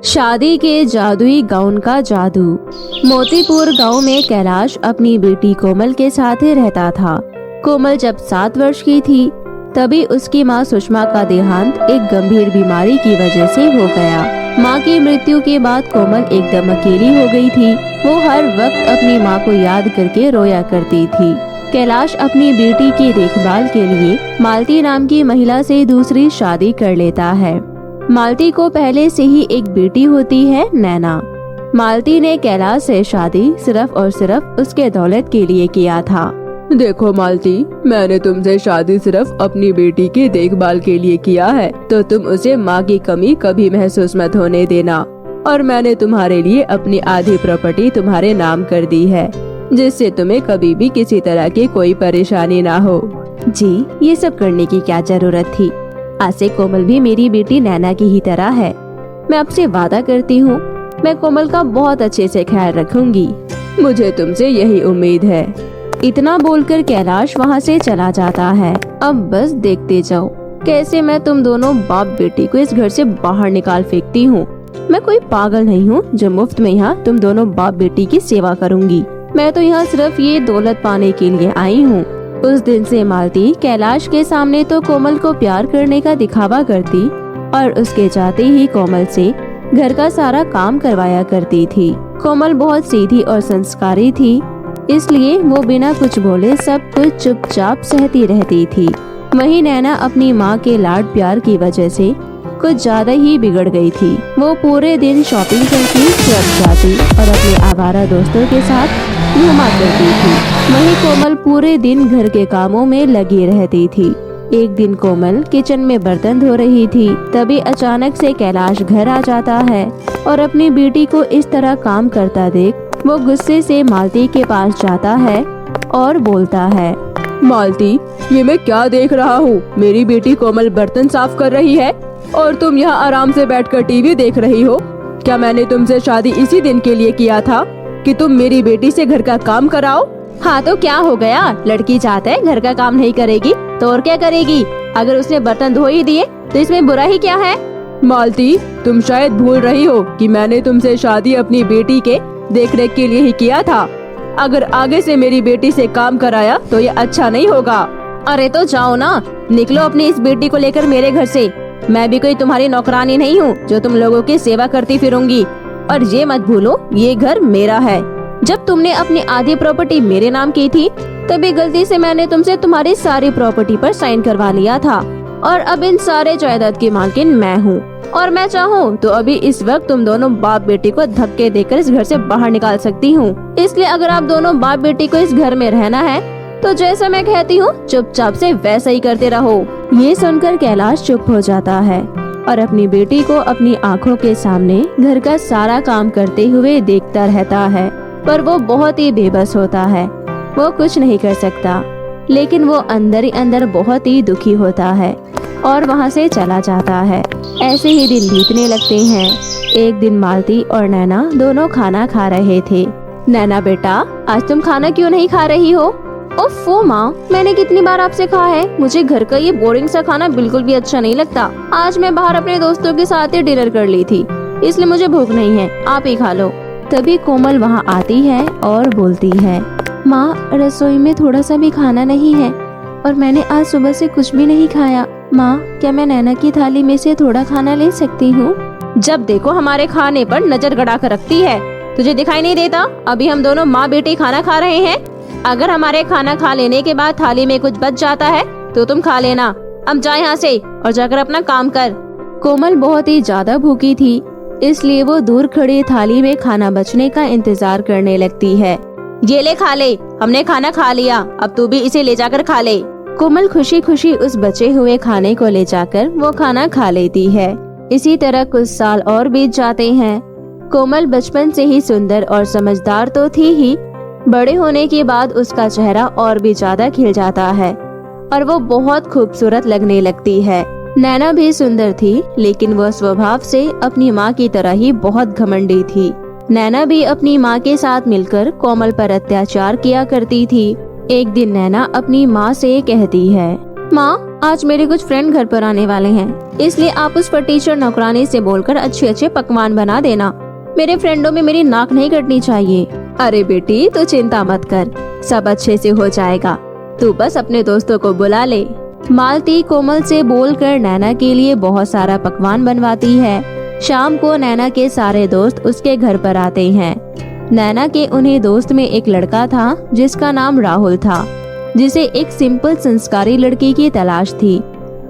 शादी के जादुई गाउन का जादू। मोतीपुर गांव में कैलाश अपनी बेटी कोमल के साथ ही रहता था। कोमल जब 7 वर्ष की थी तभी उसकी मां सुषमा का देहांत एक गंभीर बीमारी की वजह से हो गया। मां की मृत्यु के बाद कोमल एकदम अकेली हो गई थी। वो हर वक्त अपनी मां को याद करके रोया करती थी। कैलाश अपनी बेटी की देखभाल के लिए मालती नाम की महिला से दूसरी शादी कर लेता है। मालती को पहले से ही एक बेटी होती है, नैना। मालती ने कैलाश से शादी सिर्फ और सिर्फ उसके दौलत के लिए किया था। देखो मालती, मैंने तुमसे शादी सिर्फ अपनी बेटी की देखभाल के लिए किया है, तो तुम उसे माँ की कमी कभी महसूस मत होने देना। और मैंने तुम्हारे लिए अपनी आधी प्रॉपर्टी तुम्हारे नाम कर दी है, जिससे तुम्हें कभी भी किसी तरह की कोई परेशानी ना हो। जी, ये सब करने की क्या जरूरत थी? आज से कोमल भी मेरी बेटी नैना की ही तरह है। मैं आपसे वादा करती हूँ, मैं कोमल का बहुत अच्छे से ख्याल रखूंगी। मुझे तुमसे यही उम्मीद है। इतना बोलकर कैलाश वहाँ से चला जाता है। अब बस देखते जाओ कैसे मैं तुम दोनों बाप बेटी को इस घर से बाहर निकाल फेंकती हूँ। मैं कोई पागल नहीं हूँ जो मुफ्त में यहाँ तुम दोनों बाप बेटी की सेवा करूँगी। मैं तो यहाँ सिर्फ ये दौलत पाने के लिए आई हूँ। उस दिन से मालती कैलाश के सामने तो कोमल को प्यार करने का दिखावा करती और उसके जाते ही कोमल से घर का सारा काम करवाया करती थी। कोमल बहुत सीधी और संस्कारी थी, इसलिए वो बिना कुछ बोले सब कुछ चुपचाप सहती रहती थी। वहीं नैना अपनी माँ के लाड प्यार की वजह से कुछ ज्यादा ही बिगड़ गई थी। वो पूरे दिन शॉपिंग करती, क्लब जाती और अपने आवारा दोस्तों के साथ घूमा करती थी। वहीं कोमल पूरे दिन घर के कामों में लगी रहती थी। एक दिन कोमल किचन में बर्तन धो रही थी, तभी अचानक से कैलाश घर आ जाता है और अपनी बेटी को इस तरह काम करता देख वो गुस्से से मालती के पास जाता है और बोलता है, मालती, ये मैं क्या देख रहा हूँ? मेरी बेटी कोमल बर्तन साफ कर रही है और तुम यहाँ आराम से बैठकर टीवी देख रही हो। क्या मैंने तुमसे शादी इसी दिन के लिए किया था कि तुम मेरी बेटी से घर का काम कराओ? हाँ तो क्या हो गया? लड़की चाहते है घर का काम नहीं करेगी तो और क्या करेगी? अगर उसने बर्तन धो ही दिए तो इसमें बुरा ही क्या है? मालती, तुम शायद भूल रही हो कि मैंने तुमसे शादी अपनी बेटी के देखरेख के लिए ही किया था। अगर आगे से मेरी बेटी से काम कराया तो ये अच्छा नहीं होगा। अरे तो जाओ ना, निकलो अपनी इस बेटी को लेकर मेरे घर से। मैं भी कोई तुम्हारी नौकरानी नहीं हूँ जो तुम लोगों की सेवा करती फिरूंगी। और ये मत भूलो, ये घर मेरा है। जब तुमने अपनी आधी प्रॉपर्टी मेरे नाम की थी तभी गलती से मैंने तुमसे तुम्हारी सारी प्रॉपर्टी पर साइन करवा लिया था और अब इन सारे जायदाद की मालकिन मैं हूँ। और मैं चाहूँ तो अभी इस वक्त तुम दोनों बाप बेटी को धक्के देकर इस घर से बाहर निकाल सकती हूँ। इसलिए अगर आप दोनों बाप बेटी को इस घर में रहना है तो जैसा मैं कहती हूँ चुपचाप से वैसा ही करते रहो। ये सुनकर कैलाश चुप हो जाता है और अपनी बेटी को अपनी आँखों के सामने घर का सारा काम करते हुए देखता रहता है, पर वो बहुत ही बेबस होता है। वो कुछ नहीं कर सकता, लेकिन वो अंदर ही अंदर बहुत ही दुखी होता है और वहाँ से चला जाता है। ऐसे ही दिन बीतने लगते हैं। एक दिन मालती और नैना दोनों खाना खा रहे थे। नैना बेटा, आज तुम खाना क्यों नहीं खा रही हो? ओफो माँ, मैंने कितनी बार आपसे कहा है, मुझे घर का ये बोरिंग सा खाना बिल्कुल भी अच्छा नहीं लगता। आज मैं बाहर अपने दोस्तों के साथ ही डिनर कर ली थी, इसलिए मुझे भूख नहीं है, आप ही खा लो। तभी कोमल वहाँ आती है और बोलती है, माँ रसोई में थोड़ा सा भी खाना नहीं है और मैंने आज सुबह से कुछ भी नहीं खाया। माँ, क्या मैं नैना की थाली में से थोड़ा खाना ले सकती हूँ? जब देखो हमारे खाने पर नजर गड़ा कर रखती है, तुझे दिखाई नहीं देता? अभी हम दोनों माँ बेटी खाना खा रहे हैं। अगर हमारे खाना खा लेने के बाद थाली में कुछ बच जाता है तो तुम खा लेना। अब जा यहाँ से और जाकर अपना काम कर। कोमल बहुत ही ज्यादा भूखी थी, इसलिए वो दूर खड़ी थाली में खाना बचने का इंतजार करने लगती है। ये ले खा ले, हमने खाना खा लिया, अब तू भी इसे ले जाकर खा ले। कोमल खुशी खुशी उस बचे हुए खाने को ले जाकर वो खाना खा लेती है। इसी तरह कुछ साल और बीत जाते हैं। कोमल बचपन से ही सुंदर और समझदार तो थी ही, बड़े होने के बाद उसका चेहरा और भी ज्यादा खिल जाता है और वो बहुत खूबसूरत लगने लगती है। नैना भी सुंदर थी, लेकिन वह स्वभाव से अपनी माँ की तरह ही बहुत घमंडी थी। नैना भी अपनी माँ के साथ मिलकर कोमल पर अत्याचार किया करती थी। एक दिन नैना अपनी माँ से कहती है, माँ आज मेरे कुछ फ्रेंड घर पर आने वाले हैं, इसलिए आप उस पर टीचर नौकरानी से बोलकर अच्छे अच्छे पकवान बना देना। मेरे फ्रेंडों में मेरी नाक नहीं कटनी चाहिए। अरे बेटी तू चिंता मत कर, सब अच्छे से हो जाएगा, तू बस अपने दोस्तों को बुला ले। मालती कोमल से बोलकर नैना के लिए बहुत सारा पकवान बनवाती है। शाम को नैना के सारे दोस्त उसके घर पर आते हैं। नैना के उन्हीं दोस्त में एक लड़का था जिसका नाम राहुल था, जिसे एक सिंपल संस्कारी लड़की की तलाश थी।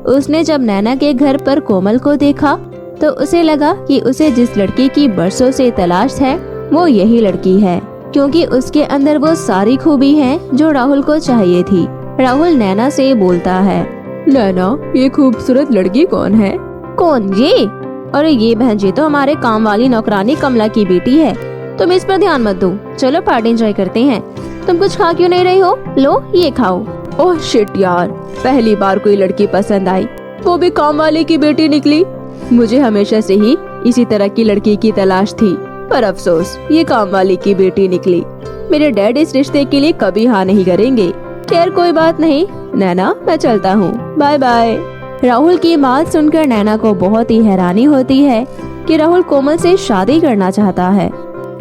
उसने जब नैना के घर पर कोमल को देखा तो उसे लगा कि उसे जिस लड़की की बरसों से तलाश है वो यही लड़की है, क्योंकि उसके अंदर वो सारी खूबी है जो राहुल को चाहिए थी। राहुल नैना से बोलता है, नैना ये खूबसूरत लड़की कौन है? कौन ये? अरे ये बहन जी तो हमारे काम वाली नौकरानी कमला की बेटी है। तुम इस पर ध्यान मत दो, चलो पार्टी एंजॉय करते हैं। तुम कुछ खा क्यों नहीं रही हो? लो ये खाओ। ओह शिट यार, पहली बार कोई लड़की पसंद आई, वो भी काम वाले की बेटी निकली। मुझे हमेशा से ही इसी तरह की लड़की की तलाश थी, पर अफसोस ये काम वाली की बेटी निकली। मेरे डैड इस रिश्ते के लिए कभी हाँ नहीं करेंगे। खैर कोई बात नहीं नैना, मैं चलता हूँ, बाय बाय। राहुल की बात सुनकर नैना को बहुत ही हैरानी होती है कि राहुल कोमल से शादी करना चाहता है।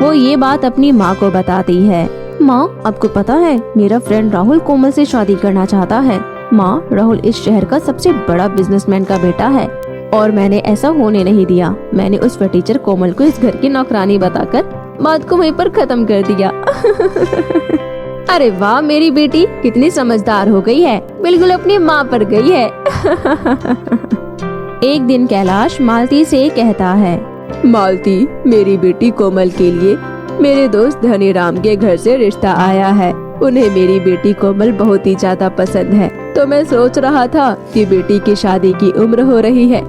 वो ये बात अपनी माँ को बताती है। माँ आपको पता है मेरा फ्रेंड राहुल कोमल से शादी करना चाहता है। माँ राहुल इस शहर का सबसे बड़ा बिजनेसमैन का बेटा है और मैंने ऐसा होने नहीं दिया। मैंने उस टीचर कोमल को इस घर की नौकरानी बताकर बात को वहीं पर खत्म कर दिया। अरे वाह मेरी बेटी कितनी समझदार हो गई है, बिल्कुल अपनी माँ पर गई है। एक दिन कैलाश मालती से कहता है, मालती मेरी बेटी कोमल के लिए मेरे दोस्त धनीराम के घर से रिश्ता आया है। उन्हें मेरी बेटी कोमल बहुत ही ज्यादा पसंद है, तो मैं सोच रहा था कि बेटी की शादी की उम्र हो रही है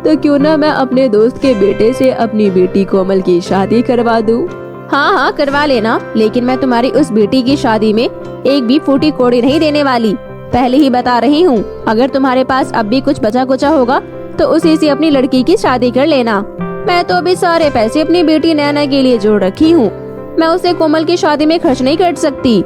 तो क्यों ना मैं अपने दोस्त के बेटे से अपनी बेटी कोमल की शादी करवा दूं। हाँ हाँ करवा लेना, लेकिन मैं तुम्हारी उस बेटी की शादी में एक भी फूटी कोड़ी नहीं देने वाली, पहले ही बता रही हूँ। अगर तुम्हारे पास अब भी कुछ बचा कुचा होगा तो उसी से अपनी लड़की की शादी कर लेना। मैं तो अभी सारे पैसे अपनी बेटी नैना के लिए जोड़ रखी हूँ, मैं उसे कोमल की शादी में खर्च नहीं कर सकती।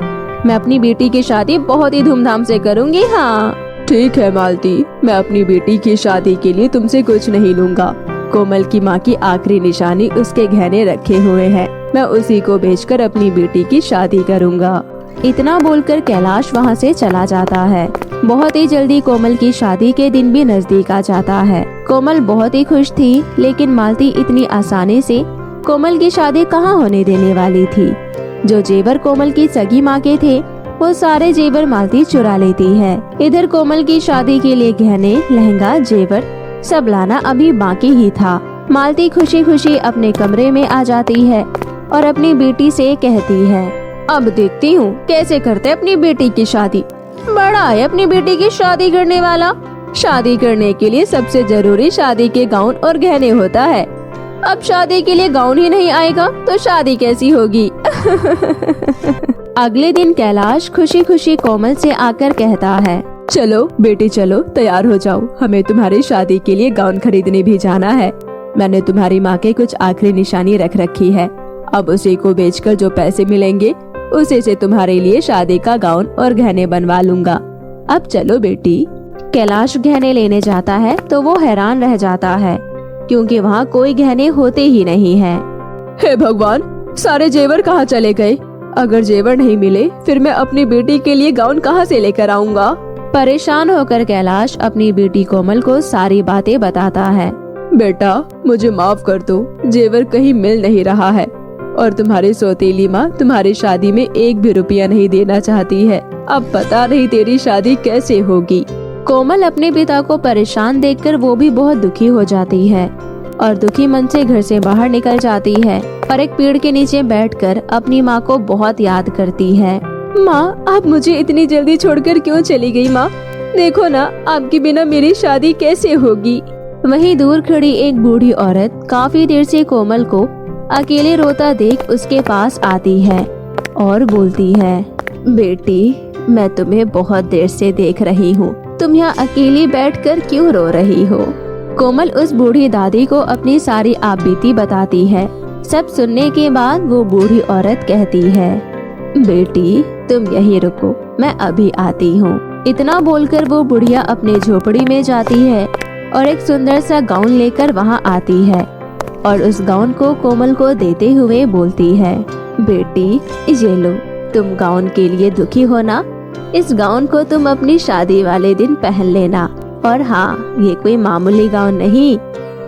मैं अपनी बेटी की शादी बहुत ही धूमधाम से करूँगी। हाँ ठीक है मालती, मैं अपनी बेटी की शादी के लिए तुमसे कुछ नहीं लूँगा। कोमल की माँ की आखिरी निशानी उसके गहने रखे हुए हैं, मैं उसी को बेचकर अपनी बेटी की शादी करूँगा। इतना बोलकर कैलाश वहाँ से चला जाता है। बहुत ही जल्दी कोमल की शादी के दिन भी नजदीक आ जाता है। कोमल बहुत ही खुश थी, लेकिन मालती इतनी आसानी से कोमल की शादी कहाँ होने देने वाली थी। जो जेवर कोमल की सगी माँ के थे वो सारे जेवर मालती चुरा लेती है। इधर कोमल की शादी के लिए गहने, लहंगा, जेवर सब लाना अभी बाकी ही था। मालती खुशी खुशी अपने कमरे में आ जाती है और अपनी बेटी से कहती है, अब देखती हूँ कैसे करते अपनी बेटी की शादी। बड़ा है अपनी बेटी की शादी करने वाला। शादी करने के लिए सबसे जरूरी शादी के गाउन और गहने होता है। अब शादी के लिए गाउन ही नहीं आएगा तो शादी कैसी होगी। अगले दिन कैलाश खुशी खुशी कोमल से आकर कहता है, चलो बेटी चलो, तैयार हो जाओ, हमें तुम्हारी शादी के लिए गाउन खरीदने भी जाना है। मैंने तुम्हारी माँ के कुछ आखिरी निशानी रख रखी है, अब उसी को बेचकर जो पैसे मिलेंगे उसी से तुम्हारे लिए शादी का गाउन और गहने बनवा लूंगा। अब चलो बेटी। कैलाश गहने लेने जाता है तो वो हैरान रह जाता है, क्योंकि वहाँ कोई गहने होते ही नहीं है। हे भगवान, सारे जेवर कहाँ चले गए? अगर जेवर नहीं मिले फिर मैं अपनी बेटी के लिए गाउन कहाँ से लेकर आऊँगा? परेशान होकर कैलाश अपनी बेटी कोमल को सारी बातें बताता है। बेटा मुझे माफ कर दो, जेवर कहीं मिल नहीं रहा है और तुम्हारी सौतेली माँ तुम्हारी शादी में एक भी रुपया नहीं देना चाहती है। अब पता नहीं तेरी शादी कैसे होगी। कोमल अपने पिता को परेशान देखकर वो भी बहुत दुखी हो जाती है और दुखी मन से घर से बाहर निकल जाती है और एक पेड़ के नीचे बैठकर अपनी माँ को बहुत याद करती है। माँ आप मुझे इतनी जल्दी छोड़कर क्यों चली गई? माँ देखो ना, आपके बिना मेरी शादी कैसे होगी। वहीं दूर खड़ी एक बूढ़ी औरत काफी देर से कोमल को अकेले रोता देख उसके पास आती है और बोलती है, बेटी मैं तुम्हें बहुत देर से देख रही हूँ, तुम यहाँ अकेली बैठकर क्यों रो रही हो? कोमल उस बूढ़ी दादी को अपनी सारी आपबीती बताती है। सब सुनने के बाद वो बूढ़ी औरत कहती है, बेटी तुम यहीं रुको, मैं अभी आती हूँ। इतना बोलकर वो बुढ़िया अपने झोपड़ी में जाती है और एक सुंदर सा गाउन लेकर वहाँ आती है और उस गाउन को कोमल को देते हुए बोलती है, बेटी ये लो, तुम गाउन के लिए दुखी हो ना, इस गाउन को तुम अपनी शादी वाले दिन पहन लेना। और हाँ, ये कोई मामूली गाउन नहीं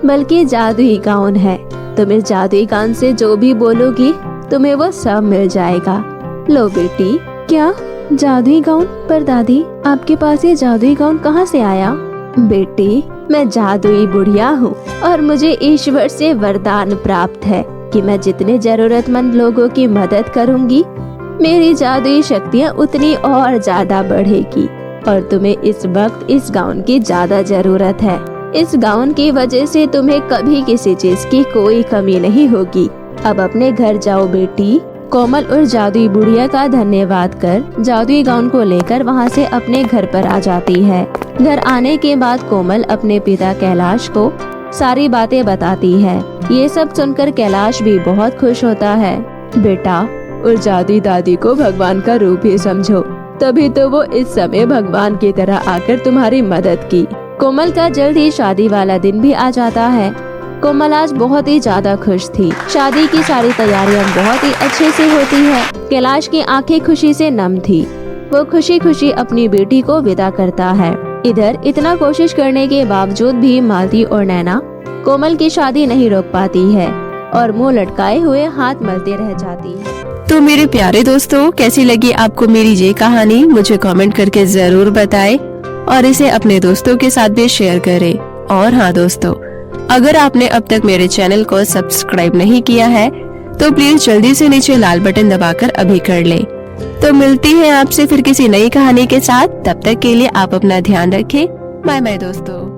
बल्कि जादुई गाउन है। तुम इस जादुई गाउन से जो भी बोलोगी तुम्हें वो सब मिल जाएगा। लो बेटी। क्या जादुई गाउन? पर दादी, आपके पास ये जादुई गाउन कहाँ से आया? बेटी, मैं जादुई बुढ़िया हूँ और मुझे ईश्वर से वरदान प्राप्त है कि मैं जितने जरूरतमंद लोगों की मदद करूँगी मेरी जादुई शक्तियाँ उतनी और ज्यादा बढ़ेगी। और तुम्हें इस वक्त इस गाउन की ज्यादा जरूरत है। इस गाउन की वजह से तुम्हें कभी किसी चीज की कोई कमी नहीं होगी। अब अपने घर जाओ बेटी। कोमल और जादुई बुढ़िया का धन्यवाद कर जादुई गाउन को लेकर वहाँ से अपने घर पर आ जाती है। घर आने के बाद कोमल अपने पिता कैलाश को सारी बातें बताती है। ये सब सुनकर कैलाश भी बहुत खुश होता है। बेटा, और जादुई दादी को भगवान का रूप ही समझो, तभी तो वो इस समय भगवान की तरह आकर तुम्हारी मदद की। कोमल का जल्द ही शादी वाला दिन भी आ जाता है। कोमल आज बहुत ही ज्यादा खुश थी। शादी की सारी तैयारियां बहुत ही अच्छे से होती है। कैलाश की आंखें खुशी से नम थी। वो खुशी खुशी अपनी बेटी को विदा करता है। इधर इतना कोशिश करने के बावजूद भी मालती और नैना कोमल की शादी नहीं रोक पाती है और मुंह लटकाए हुए हाथ मलते रह जाती है। तो मेरे प्यारे दोस्तों, कैसी लगी आपको मेरी ये कहानी? मुझे कमेंट करके जरूर बताएं और इसे अपने दोस्तों के साथ भी शेयर करें। और हाँ दोस्तों, अगर आपने अब तक मेरे चैनल को सब्सक्राइब नहीं किया है तो प्लीज जल्दी से नीचे लाल बटन दबाकर अभी कर लें। तो मिलती है आपसे फिर किसी नई कहानी के साथ। तब तक के लिए आप अपना ध्यान रखें। बाय बाय दोस्तों।